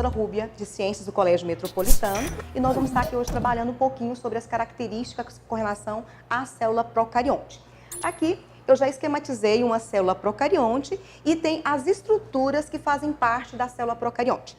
professora Rúbia, de Ciências do Colégio Metropolitano, e nós vamos estar aqui hoje trabalhando um pouquinho sobre as características com relação à célula procarionte. Aqui eu já esquematizei uma célula procarionte e tem as estruturas que fazem parte da célula procarionte.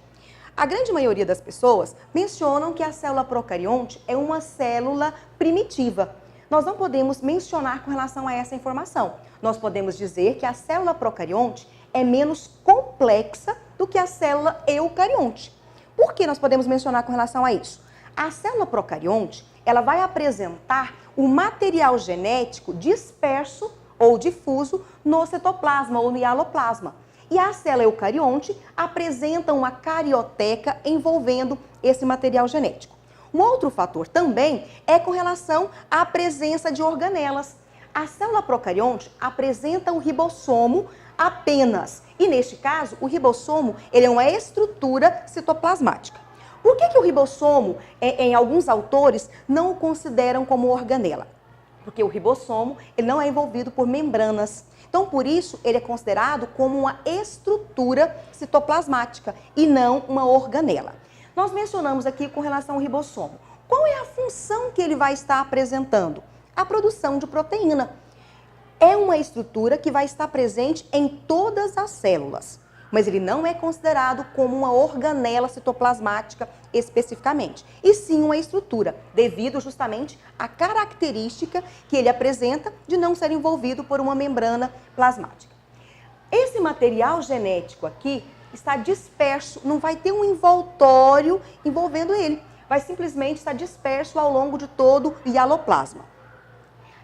A grande maioria das pessoas mencionam que a célula procarionte é uma célula primitiva. Nós não podemos mencionar com relação a essa informação. Nós podemos dizer que a célula procarionte é menos complexa do que a célula eucarionte. Por que nós podemos mencionar com relação a isso? A célula procarionte, ela vai apresentar o material genético disperso ou difuso no citoplasma ou no hialoplasma. E a célula eucarionte apresenta uma carioteca envolvendo esse material genético. Um outro fator também é com relação à presença de organelas. A célula procarionte apresenta o ribossomo apenas. E neste caso, o ribossomo ele é uma estrutura citoplasmática. Por que o ribossomo, em alguns autores, não o consideram como organela? Porque o ribossomo ele não é envolvido por membranas. Então, por isso, ele é considerado como uma estrutura citoplasmática e não uma organela. Nós mencionamos aqui com relação ao ribossomo. Qual é a função que ele vai estar apresentando? A produção de proteína. É uma estrutura que vai estar presente em todas as células, mas ele não é considerado como uma organela citoplasmática especificamente, e sim uma estrutura, devido justamente à característica que ele apresenta de não ser envolvido por uma membrana plasmática. Esse material genético aqui está disperso, não vai ter um envoltório envolvendo ele, vai simplesmente estar disperso ao longo de todo o hialoplasma.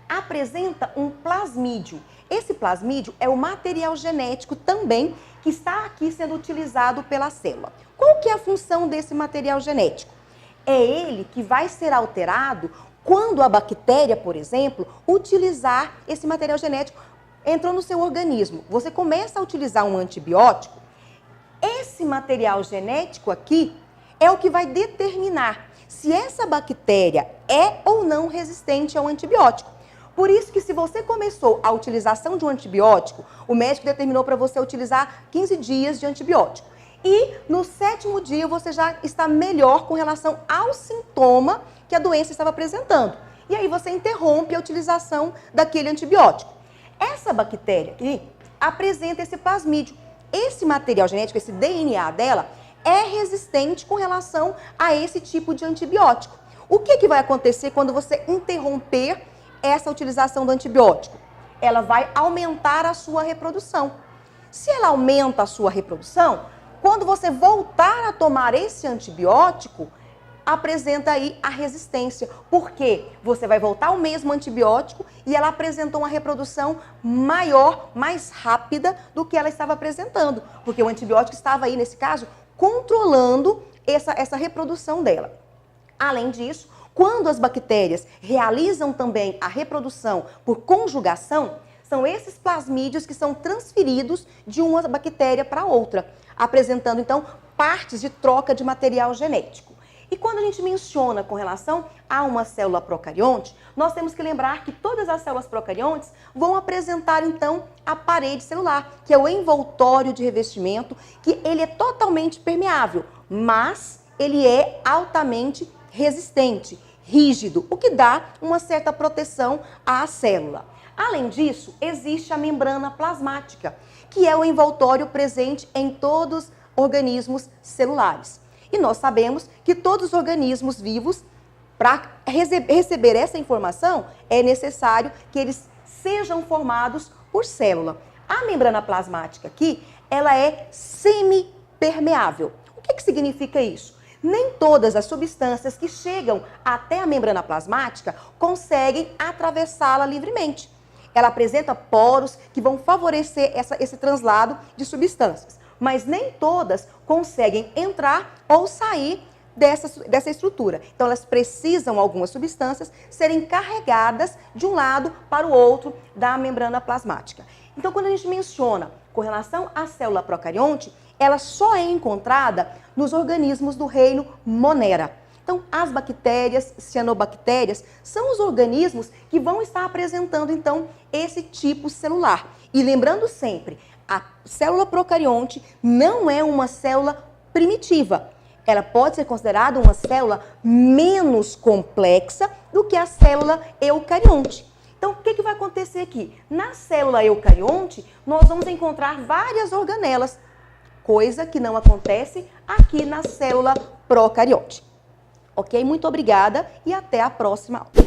Apresenta um plasmídio. Esse plasmídio é o material genético também que está aqui sendo utilizado pela célula. Qual que é a função desse material genético? É ele que vai ser alterado quando a bactéria, por exemplo, utilizar esse material genético, entrou no seu organismo. Você começa a utilizar um antibiótico, esse material genético aqui é o que vai determinar se essa bactéria é ou não resistente ao antibiótico. Por isso que se você começou a utilização de um antibiótico, o médico determinou para você utilizar 15 dias de antibiótico. E no 7º dia você já está melhor com relação ao sintoma que a doença estava apresentando. E aí você interrompe a utilização daquele antibiótico. Essa bactéria aqui apresenta esse plasmídio. Esse material genético, esse DNA dela, é resistente com relação a esse tipo de antibiótico. O que vai acontecer quando você interromper essa utilização do antibiótico? Ela vai aumentar a sua reprodução. Se ela aumenta a sua reprodução, quando você voltar a tomar esse antibiótico, apresenta aí a resistência. Porque você vai voltar ao mesmo antibiótico e ela apresentou uma reprodução maior, mais rápida do que ela estava apresentando. Porque o antibiótico estava aí, nesse caso, controlando essa reprodução dela. Além disso, quando as bactérias realizam também a reprodução por conjugação, são esses plasmídios que são transferidos de uma bactéria para outra, apresentando então partes de troca de material genético. E quando a gente menciona com relação a uma célula procarionte, nós temos que lembrar que todas as células procariontes vão apresentar então a parede celular, que é o envoltório de revestimento, que ele é totalmente permeável, mas ele é altamente resistente, rígido, o que dá uma certa proteção à célula. Além disso, existe a membrana plasmática, que é o envoltório presente em todos os organismos celulares. E nós sabemos que todos os organismos vivos, para receber essa informação, é necessário que eles sejam formados por célula. A membrana plasmática aqui, ela é semipermeável. O que significa isso? Nem todas as substâncias que chegam até a membrana plasmática conseguem atravessá-la livremente. Ela apresenta poros que vão favorecer esse translado de substâncias, mas nem todas conseguem entrar ou sair dessa estrutura. Então, elas precisam, algumas substâncias, serem carregadas de um lado para o outro da membrana plasmática. Então, quando a gente menciona com relação à célula procarionte, ela só é encontrada nos organismos do reino Monera. Então, as bactérias, cianobactérias, são os organismos que vão estar apresentando, então, esse tipo celular. E lembrando sempre, a célula procarionte não é uma célula primitiva. ela pode ser considerada uma célula menos complexa do que a célula eucarionte. Então, o que vai acontecer aqui? Na célula eucarionte, nós vamos encontrar várias organelas, coisa que não acontece aqui na célula procarionte. Ok? Muito obrigada e até a próxima aula.